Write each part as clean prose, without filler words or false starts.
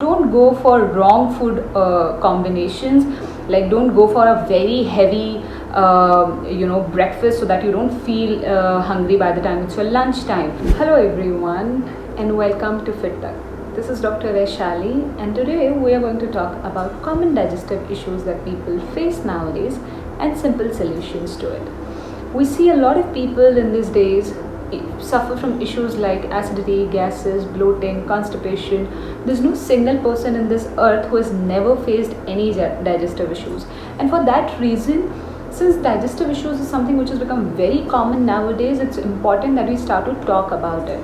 Don't go for wrong food combinations. Like, don't go for a very heavy breakfast so that you don't feel hungry by the time it's your lunch time. Hello everyone, and welcome to FitTech. This is Dr. Vaishali, and today we are going to talk about common digestive issues that people face nowadays and simple solutions to it. We see a lot of people in these days suffer from issues like acidity, gases, bloating, constipation. There's no single person in this earth who has never faced any digestive issues. And for that reason, since digestive issues is something which has become very common nowadays, it's important that we start to talk about it.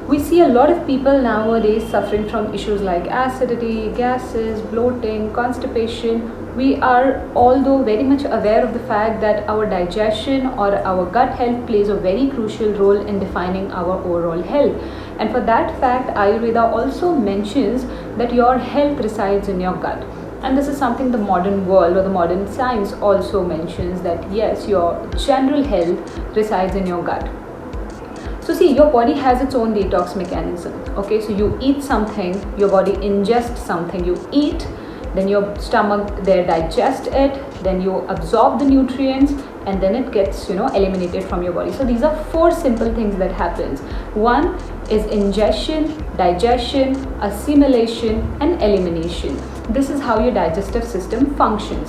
We see a lot of people nowadays suffering from issues like acidity, gases, bloating, constipation. We are, although very much aware of the fact that our digestion or our gut health plays a very crucial role in defining our overall health. And for that fact, Ayurveda also mentions that your health resides in your gut. And this is something the modern world or the modern science also mentions, that yes, your general health resides in your gut. So see, your body has its own detox mechanism. Okay, so you eat something, your body ingests something, you eat, then your stomach there digests it, then you absorb the nutrients, and then it gets eliminated from your body. So these are four simple things that happens. One is ingestion, digestion, assimilation, and elimination. This is how your digestive system functions.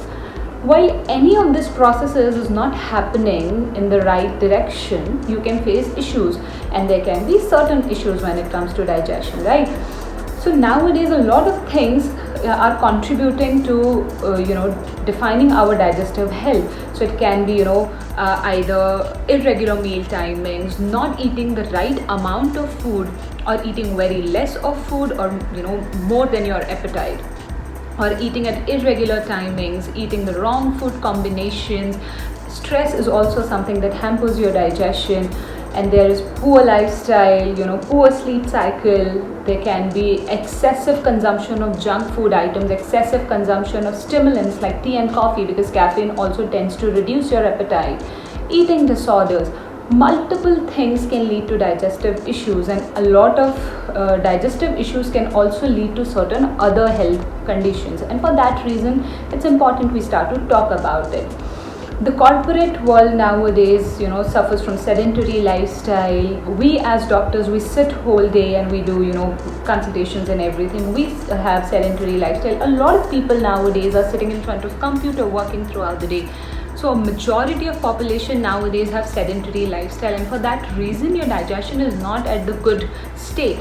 While any of these processes is not happening in the right direction, you can face issues, and there can be certain issues when it comes to digestion, right? So nowadays a lot of things are contributing to defining our digestive health. So it can be either irregular meal timings, not eating the right amount of food, or eating very less of food, or more than your appetite, or eating at irregular timings, eating the wrong food combinations. Stress is also something that hampers your digestion. And there is poor lifestyle, poor sleep cycle. There can be excessive consumption of junk food items, excessive consumption of stimulants like tea and coffee, because caffeine also tends to reduce your appetite. Eating disorders. Multiple things can lead to digestive issues, and a lot of digestive issues can also lead to certain other health conditions. And for that reason, it's important we start to talk about it. The corporate world nowadays, suffers from sedentary lifestyle. We as doctors, we sit whole day and we do, consultations and everything. We have sedentary lifestyle. A lot of people nowadays are sitting in front of computer working throughout the day. So a majority of population nowadays have sedentary lifestyle, and for that reason your digestion is not at the good state.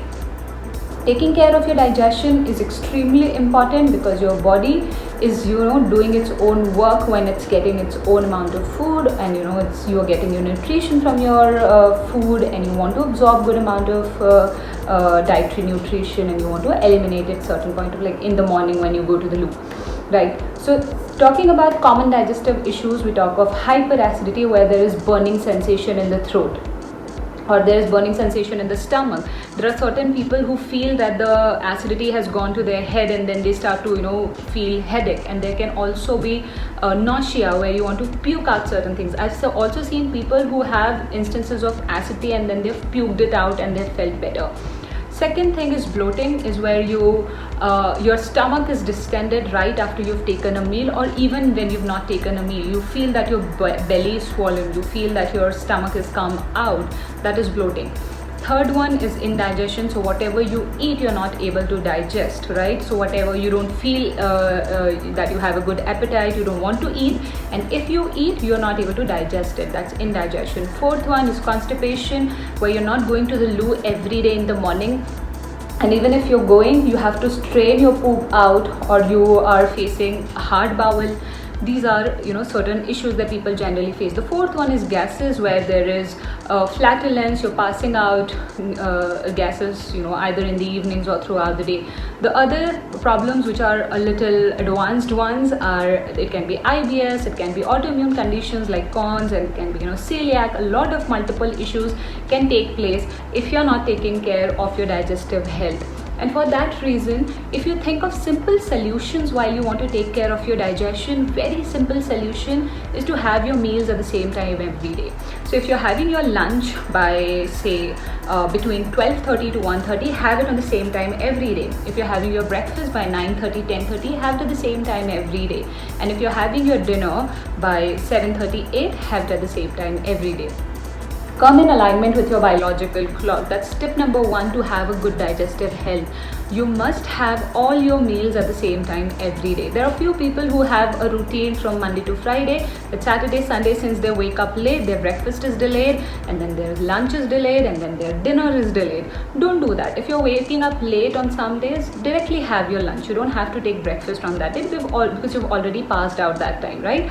Taking care of your digestion is extremely important, because your body is doing its own work when it's getting its own amount of food, and you're getting your nutrition from your food, and you want to absorb good amount of dietary nutrition, and you want to eliminate at certain point of, like in the morning when you go to the loo, right? So talking about common digestive issues, we talk of hyperacidity, where there is burning sensation in the throat, or there is burning sensation in the stomach. There are certain people who feel that the acidity has gone to their head, and then they start to feel headache. And there can also be nausea, where you want to puke out certain things. I've also seen people who have instances of acidity and then they've puked it out and they felt better. Second thing is bloating, is where your stomach is distended right after you've taken a meal, or even when you've not taken a meal. You feel that your belly is swollen, you feel that your stomach has come out. That is bloating. Third one is indigestion. So whatever you eat, you're not able to digest, right? So whatever you don't feel that you have a good appetite, you don't want to eat, and if you eat, you're not able to digest it. That's indigestion. Fourth one is constipation, where you're not going to the loo every day in the morning, and even if you're going, you have to strain your poop out, or you are facing hard bowel. These are certain issues that people generally face. The fourth one is gases, where there is flatulence. You're passing out gases either in the evenings or throughout the day. The other problems, which are a little advanced ones, are it can be IBS, it can be autoimmune conditions like Crohn's, and it can be celiac. A lot of multiple issues can take place if you're not taking care of your digestive health. And for that reason, if you think of simple solutions while you want to take care of your digestion, very simple solution is to have your meals at the same time every day. So if you're having your lunch by say between 12:30 to 1:30, have it on the same time every day. If you're having your breakfast by 9:30, 10:30, have it at the same time every day. And if you're having your dinner by 7:30, 8, have it at the same time every day. Come in alignment with your biological clock. That's tip number 1 to have a good digestive health. You must have all your meals at the same time every day. There are few people who have a routine from Monday to Friday, but Saturday, Sunday, since they wake up late, their breakfast is delayed, and then their lunch is delayed, and then their dinner is delayed. Don't do that. If you're waking up late on some days, directly have your lunch. You don't have to take breakfast on that day because you've already passed out that time, right?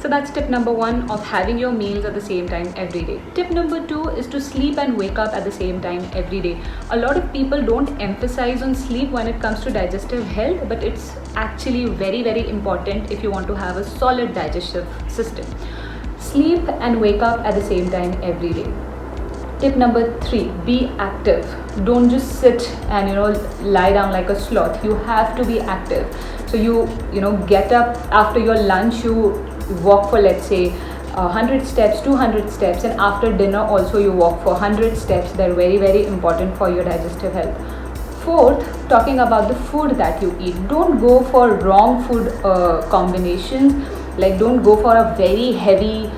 So that's tip number 1 of having your meals at the same time every day. Tip number 2 is to sleep and wake up at the same time every day. A lot of people don't emphasize on sleep when it comes to digestive health, but it's actually very, very important if you want to have a solid digestive system. Sleep and wake up at the same time every day. Tip number 3, be active. Don't just sit and lie down like a sloth. You have to be active. So you get up after your lunch, you walk for, let's say, 100 steps, 200 steps, and after dinner also you walk for 100 steps. They're very, very important for your digestive health. Fourth, talking about the food that you eat. Don't go for wrong food combinations. Like, don't go for a very heavy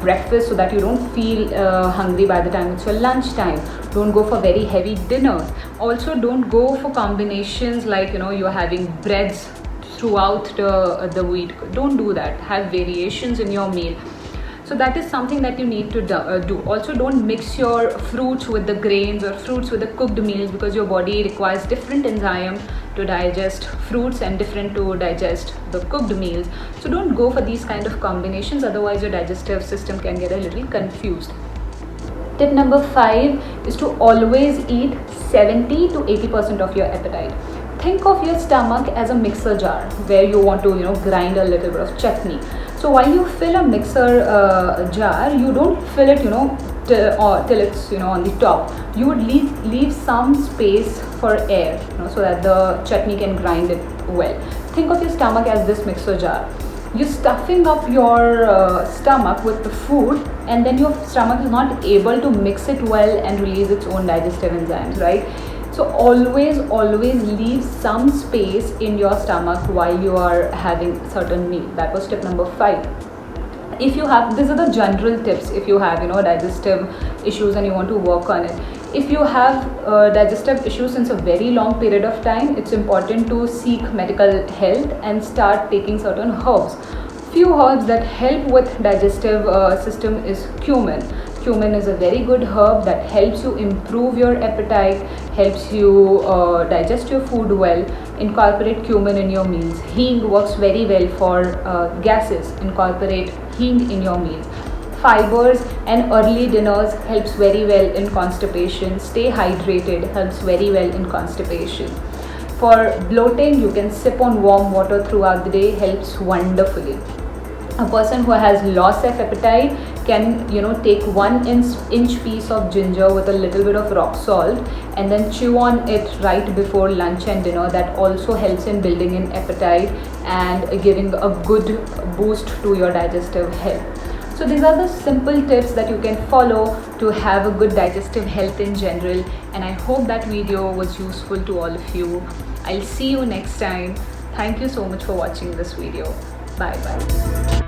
breakfast so that you don't feel hungry by the time it's your lunchtime. Don't go for very heavy dinners. Also, don't go for combinations like you're having breads throughout the week. Don't do that. Have variations in your meal. So that is something that you need to do. Also, don't mix your fruits with the grains or fruits with the cooked meals, because your body requires different enzymes to digest fruits and different to digest the cooked meals. So don't go for these kind of combinations, otherwise your digestive system can get a little confused. Tip number 5 is to always eat 70 to 80% of your appetite. Think of your stomach as a mixer jar where you want to grind a little bit of chutney. So while you fill a mixer jar, you don't fill it till it's on the top. You would leave some space for air, so that the chutney can grind it well. Think of your stomach as this mixer jar. You're stuffing up your stomach with the food, and then your stomach is not able to mix it well and release its own digestive enzymes, right? So always leave some space in your stomach while you are having certain meal. That was tip number 5. If you have, these are the general tips if you have digestive issues and you want to work on it. If you have digestive issues since a very long period of time, it's important to seek medical help and start taking certain herbs. Few herbs that help with digestive system is cumin. Cumin is a very good herb that helps you improve your appetite, helps you digest your food well. Incorporate cumin in your meals. Hing works very well for gases. Incorporate hing in your meals. Fibers and early dinners helps very well in constipation. Stay hydrated helps very well in constipation. For bloating, you can sip on warm water throughout the day, helps wonderfully. A person who has loss of appetite can take 1 inch piece of ginger with a little bit of rock salt and then chew on it right before lunch and dinner. That also helps in building in appetite and giving a good boost to your digestive health. So these are the simple tips that you can follow to have a good digestive health in general, and I hope that video was useful to all of you. I'll see you next time. Thank you so much for watching this video. Bye bye.